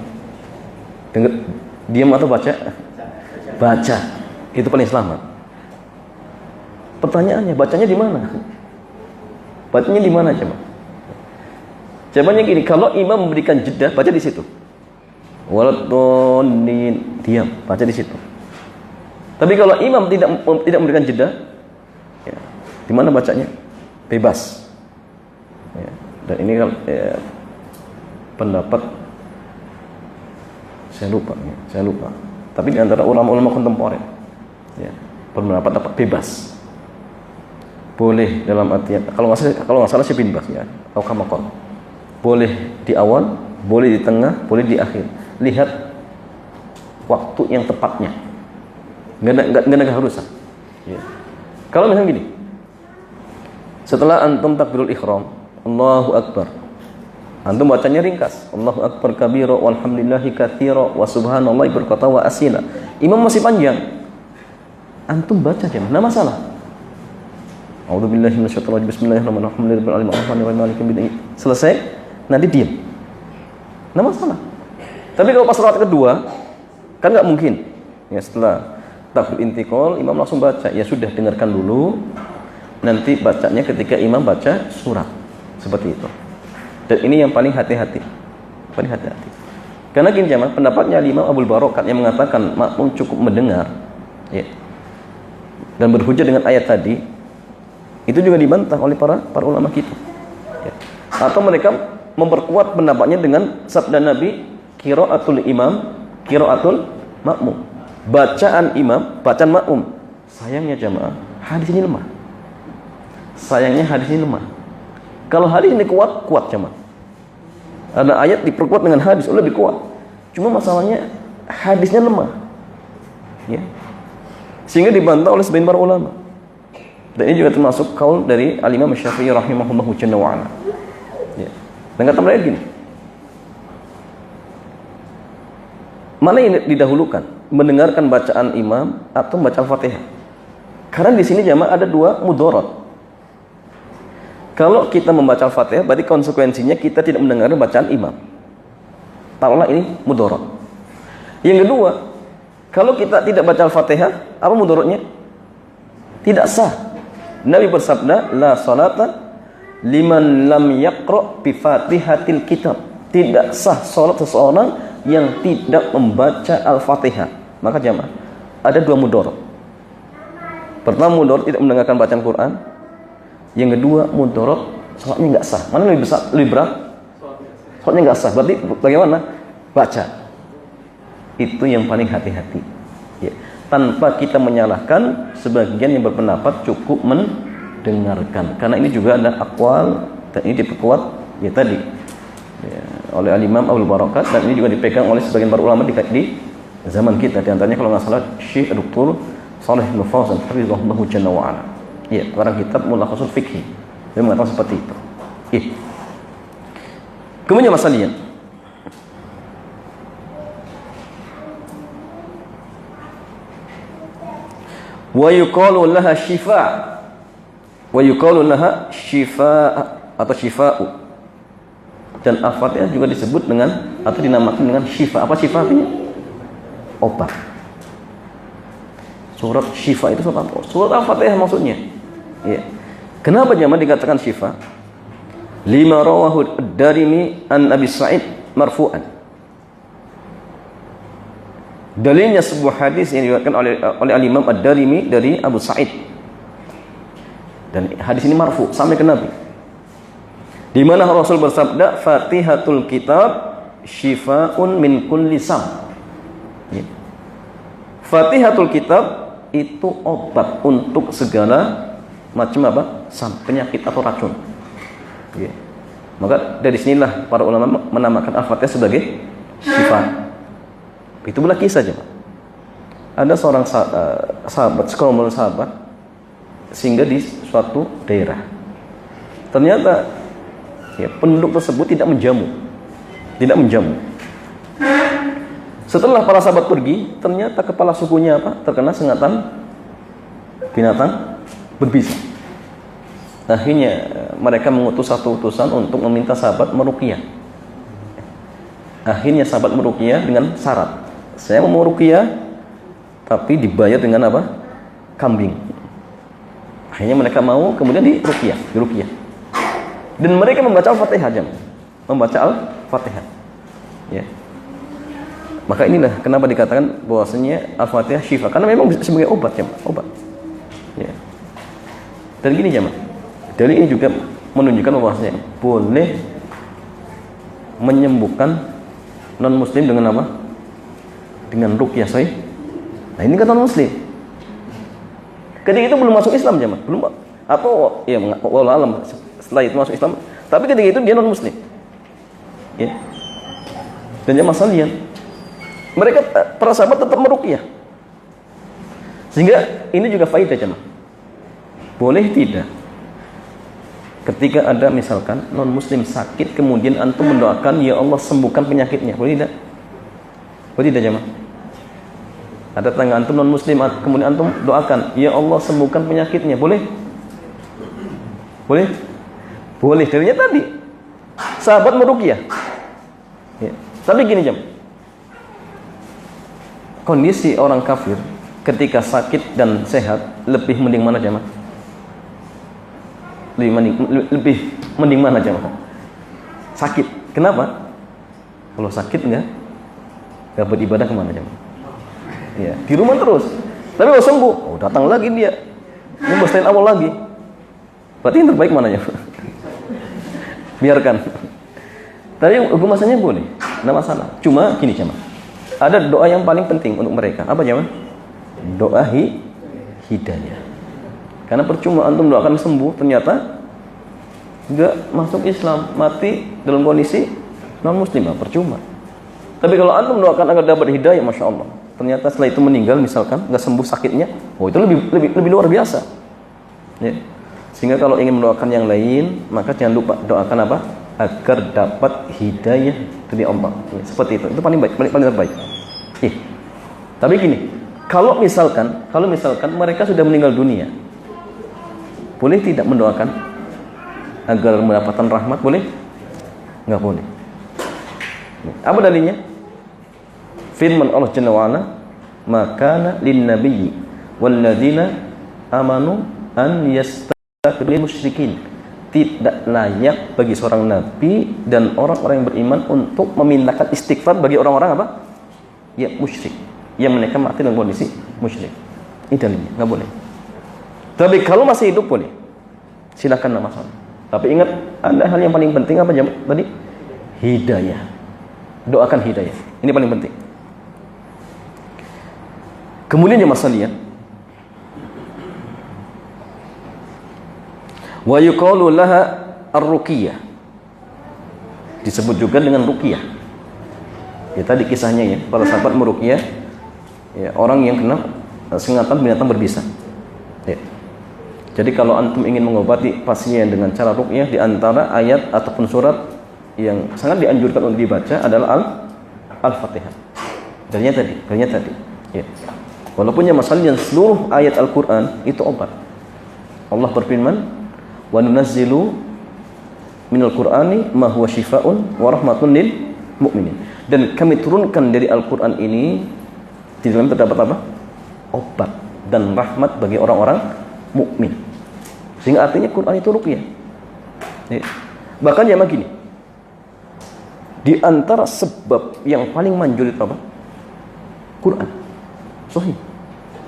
Dengar, diam atau baca? Baca. Itu paling selamat. Pertanyaannya, bacanya di mana? Bacanya di mana jamaah? Jawabannya gini, kalau imam memberikan jeda, baca di situ. Waladhdallin, diam, baca di situ. Tapi kalau imam tidak memberikan jeda, ya, di mana bacanya? Bebas. Ya, dan ini kan ya, pendapat saya lupa. Tapi di antara ulama-ulama kontemporer, ya, berpendapat dapat bebas. Boleh dalam artian kalau nggak salah Syekh bin Baz ya, atau kamakol. Boleh di awal, boleh di tengah, boleh di akhir. Lihat waktu yang tepatnya. Nggak ada keharusan. Ya. Kalau misalnya gini, setelah antum takbirul ihram, Allahu Akbar, antum bacanya ringkas, Allahu Akbar kabira walhamdulillahi katsira wa subhanallahi berkata wa asila. Imam masih panjang, antum baca aja, nggak masalah. A'udzubillahi minasyaitonir rajim, bismillahirrahmanirrahim. Selesai, nanti diam, nggak masalah. Tapi kalau pas rakaat kedua, kan nggak mungkin. Ya, setelah takbir intiqal, imam langsung baca. Ya sudah, dengarkan dulu. Nanti bacanya ketika imam baca surat, seperti itu. Dan ini yang paling hati-hati. Paling hati-hati. Karena gini jamaah, pendapatnya Imam Abul Barokat yang mengatakan makmum cukup mendengar, ya, dan berhujjah dengan ayat tadi, itu juga dibantah oleh para ulama kita. Ya. Atau mereka memperkuat pendapatnya dengan sabda Nabi, qiraatul imam, qiraatul makmum. Bacaan imam, bacaan makmum. Sayangnya jamaah, hadis ini lemah. Kalau hadis ini kuat jamaah. Ada ayat diperkuat dengan hadis, lebih kuat. Cuma masalahnya hadisnya lemah. Ya. Sehingga dibantah oleh sebagian para ulama. Dan ini juga termasuk kaul dari Al-Imam Syafi'i rahimahullahu jalla wa ala. Ya. Dan kata mereka gini, mana yang didahulukan? Mendengarkan bacaan imam atau baca Al-Fatihah? Karena di sini jamaah ada dua mudarat. Kalau kita membaca Al-Fatihah, berarti konsekuensinya kita tidak mendengar bacaan imam. Taruhlah ini mudarat. Yang kedua, kalau kita tidak baca Al-Fatihah, apa mudaratnya? Tidak sah. Nabi bersabda, la salata liman lam yaqra bi Fatihatil kitab. Tidak sah salat seseorang yang tidak membaca Al-Fatihah. Maka jamaah, ada dua mudarat. Pertama, mudarat tidak mendengarkan bacaan Quran. Yang kedua, mudarat salatnya enggak sah. Mana lebih besar, lebih berat? Salatnya enggak sah. Berarti bagaimana? Baca. Itu yang paling hati-hati. Ya. Tanpa kita menyalahkan sebagian yang berpendapat cukup mendengarkan. Karena ini juga ada aqwal dan ini diperkuat ya tadi ya, oleh Al-Imam Abul Barokat, dan ini juga dipegang oleh sebagian para ulama di zaman kita. Di antaranya kalau nggak salah Syekh Dr. Shalih bin Fauzan hafizahullah jalla wa ala. Ya, karang kitab Mulakhasul Fiqhi. Dia mengatakan seperti itu. Ya. Kemudian masalahnya, wa yuqalu laha syifa. Wa yuqalu laha syifa atau syifa'u. Dan Al-Fatihah juga disebut dengan atau dinamakan dengan syifa. Apa syifa artinya? Obat. Surat syifa itu surat apa? Surat Al-Fatihah maksudnya. Ya. Kenapa jemaah dikatakan syifa? Lima rawahu ad-Darimi an Abi Sa'id marfu'an. Dalilnya sebuah hadis yang diriwayatkan oleh Al-Imam Ad-Darimi dari Abu Sa'id. Dan hadis ini marfu sampai ke Nabi. Di mana Rasul bersabda, "Fatihatul kitab syifaun min kulli sam." Ya. Fatihatul kitab itu obat untuk segala macam apa? Penyakit atau racun. Ya. Maka dari sinilah para ulama menamakan Al-Fatihah sebagai syifa. Itu pula kisah aja. Ada seorang sahabat, sekumpulan sahabat, singgah di suatu daerah. Ternyata ya, penduduk tersebut tidak menjamu. Setelah para sahabat pergi, ternyata kepala sukunya apa? Terkena sengatan binatang berbisa. Akhirnya mereka mengutus satu utusan untuk meminta sahabat meruqyah. Akhirnya sahabat meruqyah dengan syarat, saya mau meruqyah tapi dibayar dengan apa? Kambing. Akhirnya mereka mau, kemudian diruqyah. Dan mereka membaca Al-Fatihah aja. Membaca Al-Fatihah. Ya. Maka inilah kenapa dikatakan bahwasanya Al-Fatihah syifa, karena memang sebagai obat ya, obat. Ya. Dan gini jemaah, dari ini juga menunjukkan bahwasanya boleh menyembuhkan non muslim dengan apa? Dengan ruqyah sahih. Nah, ini kan non muslim. Ketika itu belum masuk Islam jemaah, belum, atau ya wallahu alam setelah itu masuk Islam, tapi ketika itu dia non muslim. Ya. Dan jemaah sekalian, mereka para sahabat tetap meruqyah. Sehingga ini juga faedah jemaah. Boleh tidak ketika ada misalkan non muslim sakit, kemudian antum mendoakan, ya Allah sembuhkan penyakitnya, boleh tidak? Boleh tidak jemaah? Ada tetangga antum non muslim, kemudian antum doakan, ya Allah sembuhkan penyakitnya, boleh? Boleh? Boleh. Darinya tadi sahabat meruqyah. Ya. Tapi gini jemaah, kondisi orang kafir ketika sakit dan sehat lebih mending mana jemaah? Lebih mending mana jemaah? Sakit. Kenapa? Kalau sakit enggak beribadah kemana jemaah? Ya, di rumah terus. Tapi kalau sembuh, datang lagi dia, membestain awal lagi. Berarti yang terbaik mana ya? Biarkan. Tapi hukumannya boleh, tidak masalah. Cuma gini jemaah, ada doa yang paling penting untuk mereka. Apa jemaah? Doa hidayah. Karena percuma antum doakan sembuh, ternyata enggak masuk Islam, mati dalam kondisi non muslim, percuma. Tapi kalau antum doakan agar dapat hidayah, masya Allah, ternyata setelah itu meninggal misalkan, enggak sembuh sakitnya, oh itu lebih luar biasa. Ya. Sehingga kalau ingin mendoakan yang lain, maka jangan lupa doakan apa? Agar dapat hidayah dari Allah. Ya, seperti itu paling baik, paling terbaik. Tapi gini, kalau misalkan mereka sudah meninggal dunia, boleh tidak mendoakan agar mendapatkan rahmat? Boleh? Enggak boleh. Apa dalilnya? Firman Allah Jalla wa Ala, "Maka lin nabiyyi wal ladzina amanu an yastaghfirul musyrikin." Tidak layak bagi seorang nabi dan orang-orang yang beriman untuk memintakan istighfar bagi orang-orang apa? Ya, musyrik. Yang mereka mati dalam kondisi musyrik. Ini dalilnya, enggak boleh. Tapi kalau masih hidup boleh. Silakan, enggak masalah. Tapi ingat, ada hal yang paling penting apa jemaah tadi? Hidayah. Doakan hidayah. Ini paling penting. Kemudian jemaah sekalian, wa yuqalu laha ar-ruqyah. Disebut juga dengan ruqyah. Ya tadi kisahnya ya, para sahabat meruqyah ya orang yang kena sengatan binatang berbisa. Ya. Jadi kalau antum ingin mengobati pasien dengan cara ruqyah, di antara ayat ataupun surat yang sangat dianjurkan untuk dibaca adalah Al-Fatihah. Dalilnya tadi. Ya. Walaupun masalahnya seluruh ayat Al-Qur'an itu obat. Allah berfirman, "Wa nunazzilu minal Qur'ani ma huwa syifaa'un wa rahmatun lil mu'minin. Dan kami turunkan dari Al-Qur'an ini di dalam terdapat apa? Obat dan rahmat bagi orang-orang mukmin. Sehingga artinya Quran itu ruqyah. Ya. Bahkan ya begini. Di antara sebab yang paling manjur itu apa? Quran. Sahih.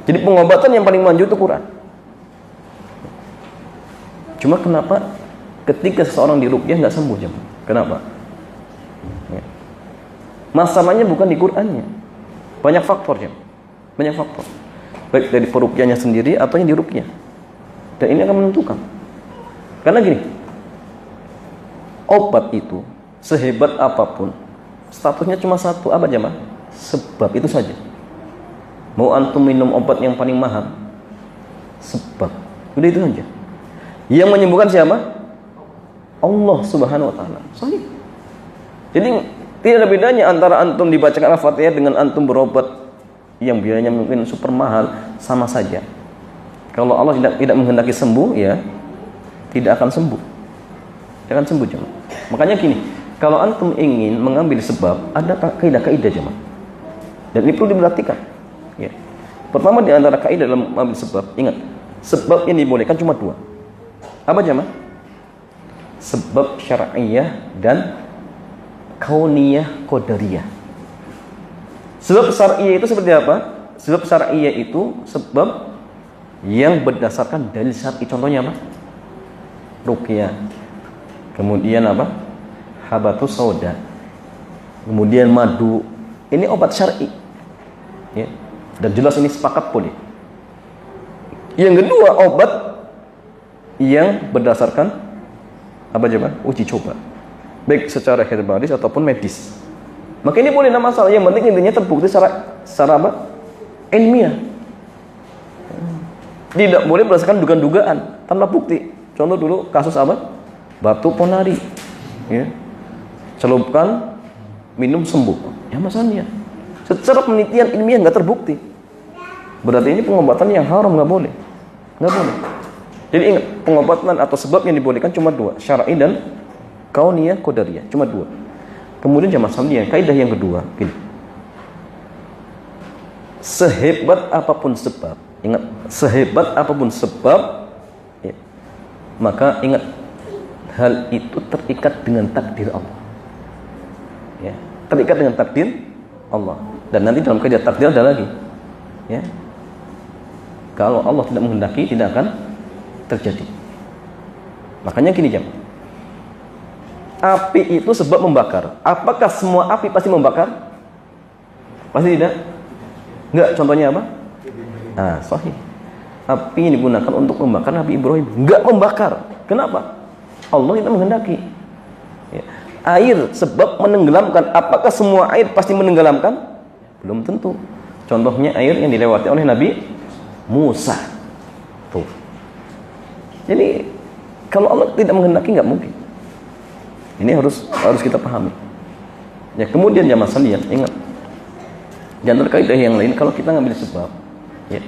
Jadi pengobatan yang paling manjur itu Quran. Cuma kenapa ketika seseorang diruqyah nggak sembuh jemaah? Kenapa? Ya. Masalahnya bukan di Qurannya. Banyak faktor ya. Banyak faktor. Baik dari peruqyahnya sendiri atau yang diruqyah. Dan ini akan menentukan. Karena gini, obat itu sehebat apapun statusnya cuma satu, apa jemaah? Sebab, itu saja. Mau antum minum obat yang paling mahal, sebab, udah itu saja. Yang menyembuhkan siapa? Allah Subhanahu wa taala. Sahih. Jadi tidak ada bedanya antara antum dibacakan Al-Fatihah dengan antum berobat yang biayanya mungkin super mahal, sama saja. Kalau Allah tidak menghendaki sembuh, ya tidak akan sembuh. Tidak akan sembuh jemaah. Makanya gini, kalau antum ingin mengambil sebab, ada kaidah-kaidah jemaah. Dan ini perlu diperhatikan. Ya. Pertama di antara kaidah dalam mengambil sebab, ingat, sebab yang dibolehkan cuma dua. Apa jemaah? Sebab syar'iyah dan kauniyah qadariyah. Sebab syar'iyah itu seperti apa? Sebab syar'iyah itu sebab yang berdasarkan dalil syar'i. Contohnya apa? Ruqyah. Kemudian apa? Habatus sauda. Kemudian madu. Ini obat syar'i. Ya. Dan jelas ini sepakat boleh. Yang kedua, obat yang berdasarkan apa coba? Uji coba. Baik secara herbalis ataupun medis. Maka ini boleh, nama masalah. Yang penting intinya terbukti secara apa? Ilmiah. Tidak boleh berdasarkan dugaan-dugaan tanpa bukti. Contoh dulu kasus apa? Batu ponari. Ya. Celupkan, minum sembuh. Ya masalahnya. Secara penelitian ilmiah nggak terbukti. Berarti ini pengobatan yang haram, nggak boleh. Nggak boleh. Jadi ingat, pengobatan atau sebab yang dibolehkan cuma dua, syar'i dan kauniyah qadariyah, cuma dua. Kemudian jamaah sekalian, kaidah yang kedua, gini. Sehebat apapun sebab, ingat, sehebat apapun sebab, ya, maka ingat, hal itu terikat dengan takdir Allah. Ya, terikat dengan takdir Allah. Dan nanti dalam kaidah takdir ada lagi. Ya. Kalau Allah tidak menghendaki, tidak akan terjadi. Makanya gini jam. Api itu sebab membakar. Apakah semua api pasti membakar? Pasti tidak. Enggak, contohnya apa? Ah, sahih. Api yang digunakan untuk membakar Nabi Ibrahim enggak membakar. Kenapa? Allah tidak menghendaki. Ya. Air sebab menenggelamkan. Apakah semua air pasti menenggelamkan? Belum tentu. Contohnya air yang dilewati oleh Nabi Musa. Tuh. Jadi kalau Allah tidak menghendaki nggak mungkin. Ini harus kita pahami. Ya, kemudian jamaah sekalian, ingat. Dan terkaidah yang lain, kalau kita ngambil sebab, ya,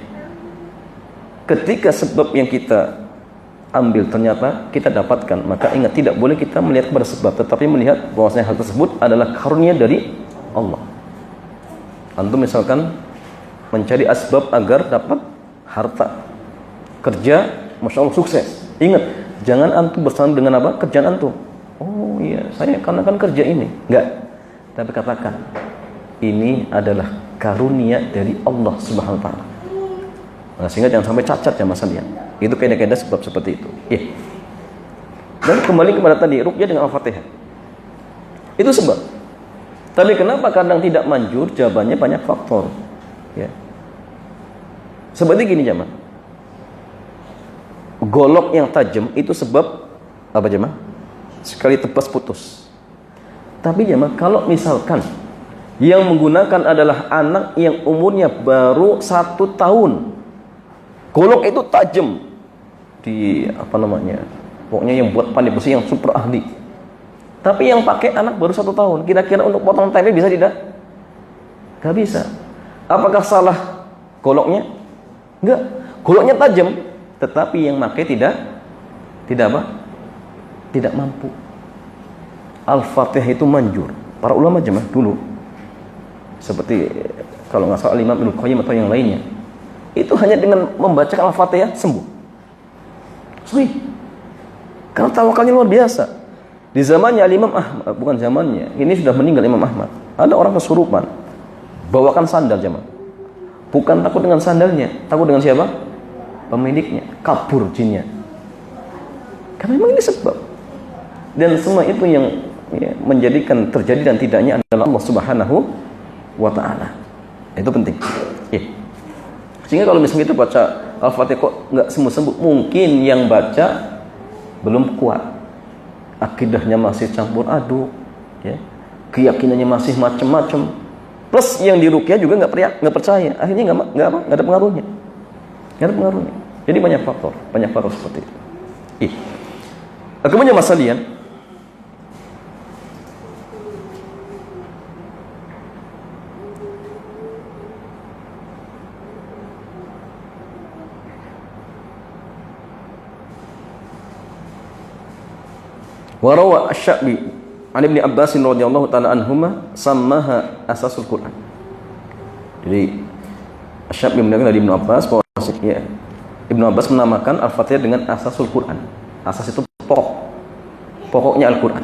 ketika sebab yang kita ambil ternyata kita dapatkan, maka ingat, tidak boleh kita melihat kepada sebab, tetapi melihat bahwasanya hal tersebut adalah karunia dari Allah. Antum misalkan mencari asbab agar dapat harta, kerja, masya Allah sukses. Ingat, jangan antum bersama dengan apa? Kerjaan antum. Oh iya, saya karena kan kerja ini. Enggak. Tapi katakan, ini adalah karunia dari Allah Subhanahu wa taala. Nah, sehingga jangan sampai cacat ya Mas Alian. Itu kaidah-kaidah sebab seperti itu. Ya. Dan kembali kepada tadi ruqyah dengan Al-Fatihah. Itu sebab. Tapi kenapa kadang tidak manjur? Jawabannya banyak faktor. Ya. Seperti gini jemaah. Golok yang tajam itu sebab apa jemaah? Sekali tebas putus. Tapi jemaah, kalau misalkan yang menggunakan adalah anak yang umurnya baru 1 tahun, golok itu tajam di apa namanya, pokoknya yang buat pandai besi yang super ahli. Tapi yang pakai anak baru 1 tahun, kira-kira untuk potong tempe bisa tidak? Gak bisa. Apakah salah goloknya? Enggak. Goloknya tajam, tetapi yang pakai tidak apa? Tidak mampu. Al-Fatihah itu manjur. Para ulama jemaah dulu, seperti kalau nggak salah Imam Ibnu Qayyim atau yang lainnya, itu hanya dengan membacakan Al-Fatihah sembuh. Sahih. Karena tawakalnya luar biasa. Di zamannya Imam Ahmad, bukan zamannya, ini sudah meninggal Imam Ahmad. Ada orang kesurupan, bawakan sandal jemaah. Bukan takut dengan sandalnya, takut dengan siapa? Pemiliknya. Kabur jinnya. Karena memang ini sebab. Dan semua itu yang menjadikan terjadi dan tidaknya adalah Allah Subhanahu wa Ta'ala. Itu penting. Sehingga kalau misalnya kita baca Al-Fatihah kok nggak sembuh-sembuh, mungkin yang baca belum kuat, akidahnya masih campur aduk, ya, keyakinannya masih macam-macam. Plus yang diruqyah juga nggak percaya, akhirnya nggak ada pengaruhnya, Jadi banyak faktor seperti itu. Kemudian Mas Salian, warawa Asy-Sya'bi an Ibnu Abbas radhiyallahu taala anhuma sammaha asasul Quran. Jadi Asy-Sya'bi mendengar dari Ibnu Abbas bahwa Ibnu Abbas menamakan Al-Fatihah dengan asasul Quran. Asas itu pokoknya Al-Quran.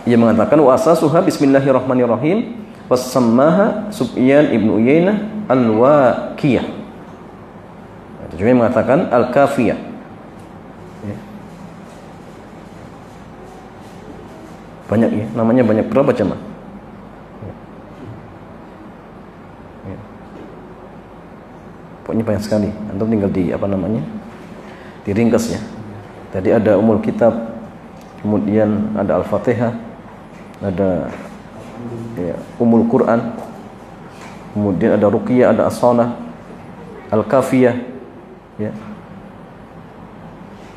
Ia mengatakan wa asasuha bismillahirrahmanirrahim wasammaha Sufyan ibnu Uyainah al-Waqiyah. Terjemahnya mengatakan al-Kafiyah. Banyak ya, namanya banyak. Berapa jemaah? Pokoknya banyak sekali. Antum tinggal di diringkas ya. Tadi ada Umul Kitab, kemudian ada Al-Fatihah, ada Umul Quran, kemudian ada Ruqyah, ada As-Salah, Al-Kafiyah, ya.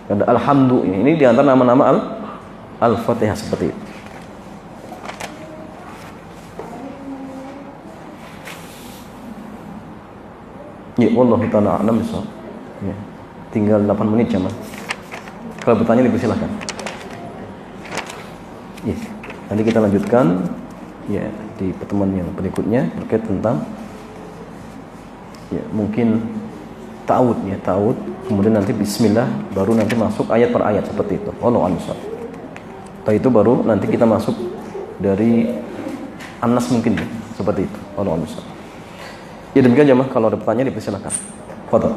Ada Alhamdu. Ini di antara nama-nama Al-Fatihah seperti itu. Ya, wallahu ta'ala a'lam bishawab. Ya. Tinggal 8 menit jemaah. Kalau bertanya dipersilakan. Ya. Nanti kita lanjutkan ya di pertemuan yang berikutnya terkait tentang ya mungkin ta'awud. Kemudian nanti bismillah, baru nanti masuk ayat per ayat seperti itu. Wallahu a'lam bishawab. Setelah itu baru nanti kita masuk dari An-Nas mungkin ya, seperti itu. Wallahu a'lam bishawab. Ya demikian jemaah, kalau ada pertanyaan dipersilakan. Fadhal.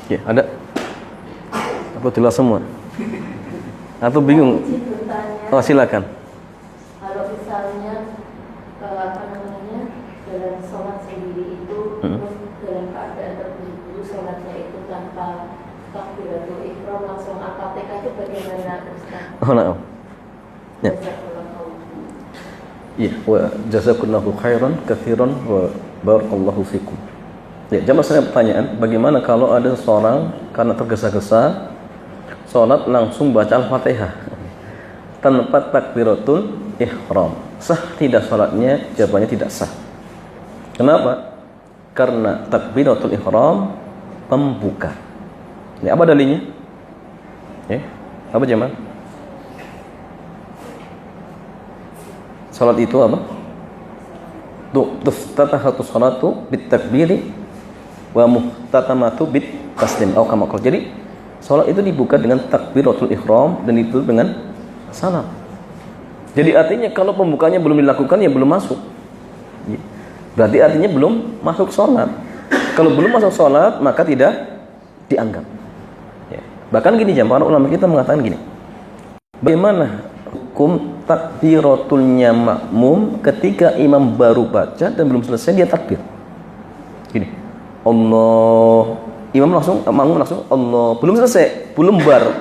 Ya, ada. Apa jelas semua? Atau bingung? Oh, silakan. Kalau misalnya dalam sholat sendiri itu dalam keadaan terburu-buru sholatnya itu tanpa takbiratul ihram langsung Al-Fatihah itu bagaimana Ustaz? Oh, na'am. Ya. Ya, wa jazakumullahu khairan katsiran wa barakallahu fikum. Ya, jamaah saya pertanyaan, bagaimana kalau ada seorang karena tergesa-gesa sholat langsung baca Al-Fatihah tanpa takbiratul ihram, sah tidak sholatnya? Jawabannya tidak sah. Kenapa? Karena takbiratul ihram pembuka. Ini apa dalilnya? Apa jemaah? Sholat itu apa? Tuftatahu sholatu bit takbiri wa muhtatamatu bit taslim. Jadi sholat itu dibuka dengan takbiratul ihram dan itu dengan salam. Jadi artinya kalau pembukanya belum dilakukan ya belum masuk. Berarti artinya belum masuk sholat. Kalau belum masuk sholat maka tidak dianggap. Ya. Bahkan gini jemaah, para ulama kita mengatakan gini. Bagaimana hukum takbiratulnya makmum ketika imam baru baca dan belum selesai dia takbir? Gini. Allah, makmum langsung Allah, belum selesai, belum bar.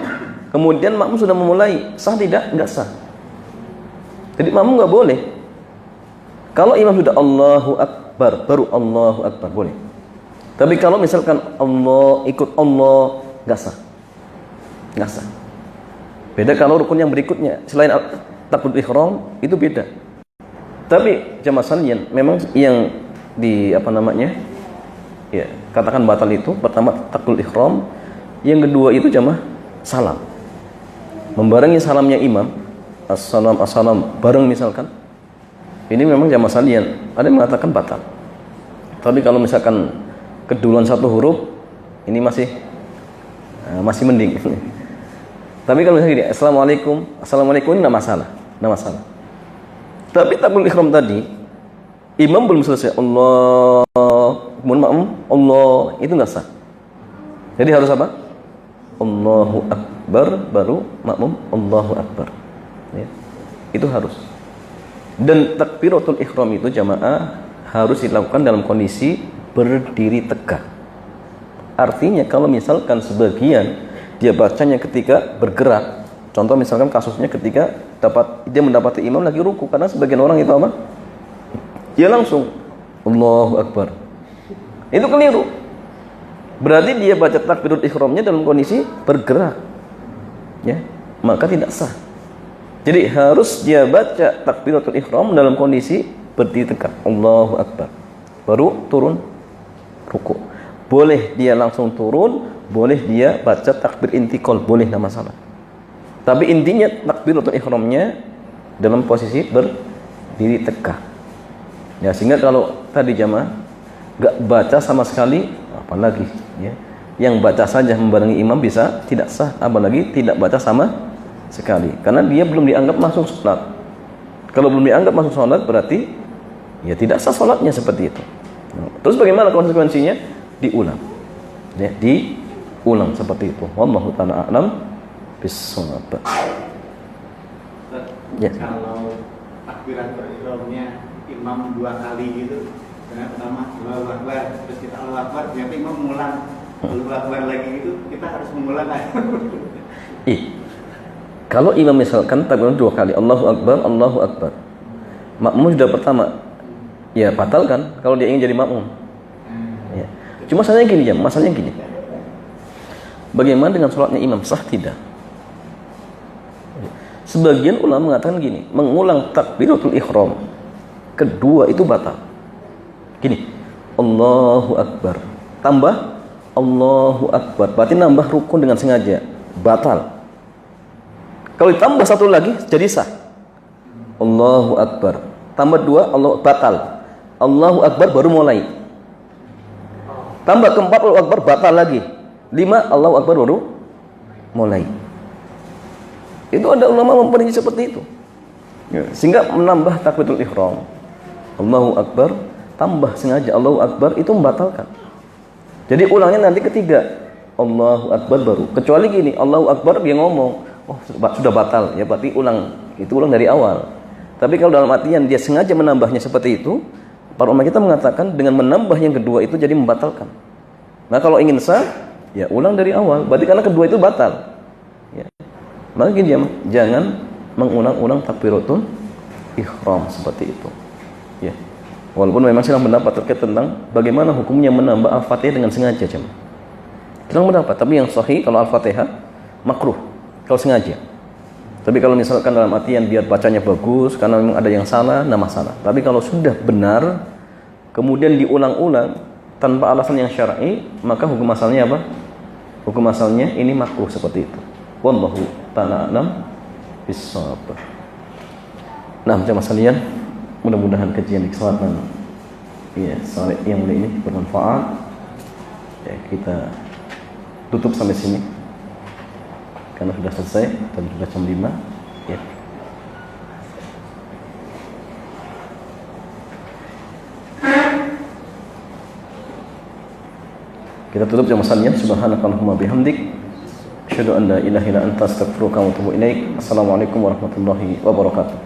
Kemudian makmum sudah memulai, sah tidak? Enggak sah. Jadi makmum enggak boleh Kalau imam sudah Allahu Akbar, baru Allahu Akbar boleh. Tapi kalau misalkan Allah ikut Allah, nggak sah. Nggak sah. Beda kalau rukun yang berikutnya selain takbiratul ihram itu beda. Tapi jamaah sekalian, memang yang di ya, katakan batal itu pertama takbiratul ihram, yang kedua itu jamaah salam. Membarengi salamnya imam, assalam bareng misalkan. Ini memang jamaah sekalian, ada yang mengatakan batal. Tapi kalau misalkan keduluan satu huruf, ini masih mending. Tapi kalau misalnya gini, assalamualaikum ini nggak masalah. Tapi takbiratul ihram tadi, imam belum selesai Allah, Allah, itu nggak sah. Jadi harus apa? Allahu Akbar baru makmum Allahu Akbar. Ya. Itu harus. Dan takbiratul ihram itu jamaah harus dilakukan dalam kondisi berdiri tegak. Artinya kalau misalkan sebagian dia bacanya ketika bergerak, contoh misalkan kasusnya ketika dia mendapati imam lagi ruku, karena sebagian orang itu apa? Dia langsung Allahu Akbar. Itu keliru. Berarti dia baca takbiratul ihramnya dalam kondisi bergerak. Ya, maka tidak sah. Jadi harus dia baca takbiratul ihram dalam kondisi berdiri tegak, Allahu Akbar. Baru turun ruku. Boleh dia langsung turun, boleh dia baca takbir intikal, boleh, enggak masalah. Tapi intinya takbiratul ihramnya dalam posisi berdiri tegak. Ya, sehingga kalau tadi jamaah enggak baca sama sekali, apalagi ya. Yang baca saja membarengi imam bisa tidak sah, apalagi tidak baca sama sekali, karena dia belum dianggap masuk sholat. Kalau belum dianggap masuk sholat berarti ya tidak sah sholatnya seperti itu. Terus bagaimana konsekuensinya? Diulang, ya, diulang seperti itu. Wallahu ta'ala a'lam bis-shawab. Ya. Kalau takbiratul ihramnya imam 2 kali gitu, pertama Allahu Akbar, terus kita Allahu Akbar, ternyata imam mengulang Allahu Akbar lagi gitu, kita harus mengulang kan? Kalau imam misalkan takbir 2 kali Allahu Akbar, makmum sudah pertama, ya batalkan kalau dia ingin jadi makmum. Ya. Cuma masalahnya gini, bagaimana dengan sholatnya imam, sah tidak? Sebagian ulama mengatakan gini, mengulang takbiratul ihram kedua itu batal. Gini, Allahu Akbar tambah Allahu Akbar, berarti nambah rukun dengan sengaja, batal. Kalau ditambah satu lagi jadi sah. Allahu Akbar tambah 2, Allah batal. Allahu Akbar baru mulai. Tambah keempat Allahu Akbar batal lagi. 5 Allahu Akbar baru mulai. Itu ada ulama memperinci seperti itu. Ya, sehingga menambah takbiratul ihram. Allahu Akbar tambah sengaja Allahu Akbar itu membatalkan. Jadi ulangnya nanti ketiga Allahu Akbar baru. Kecuali gini, Allahu Akbar dia ngomong, oh sudah batal, ya berarti ulang dari awal. Tapi kalau dalam artian dia sengaja menambahnya seperti itu, para ulama kita mengatakan dengan menambah yang kedua itu jadi membatalkan. Nah kalau ingin sah, ya ulang dari awal. Berarti karena kedua itu batal. Ya. Maka gini, jangan mengulang-ulang takbiratul ihram seperti itu. Ya. Walaupun memang silang pendapat terkait tentang bagaimana hukumnya menambah Al-Fatihah dengan sengaja, silang pendapat. Tapi yang sahih kalau Al-Fatihah makruh kalau sengaja. Tapi kalau misalkan dalam artian biar bacanya bagus, karena memang ada yang salah, nah masalah. Tapi kalau sudah benar, kemudian diulang-ulang tanpa alasan yang syar'i, maka hukum asalnya apa? Hukum asalnya ini makruh seperti itu. Wallahu ta'ala a'lam bis-shawab. Nah, jemaah sekalian, mudah-mudahan kajian di kesempatan sore yang mulia ini bermanfaat. Ya, kita tutup sampai sini. Karena sudah selesai dan sudah jam 5 ya. Kita tutup jam sekalian. Subhanakallahumma bihamdik asyhadu an la ilaha illa anta astaghfiruka wa atubu ilaik. Assalamualaikum warahmatullahi wabarakatuh.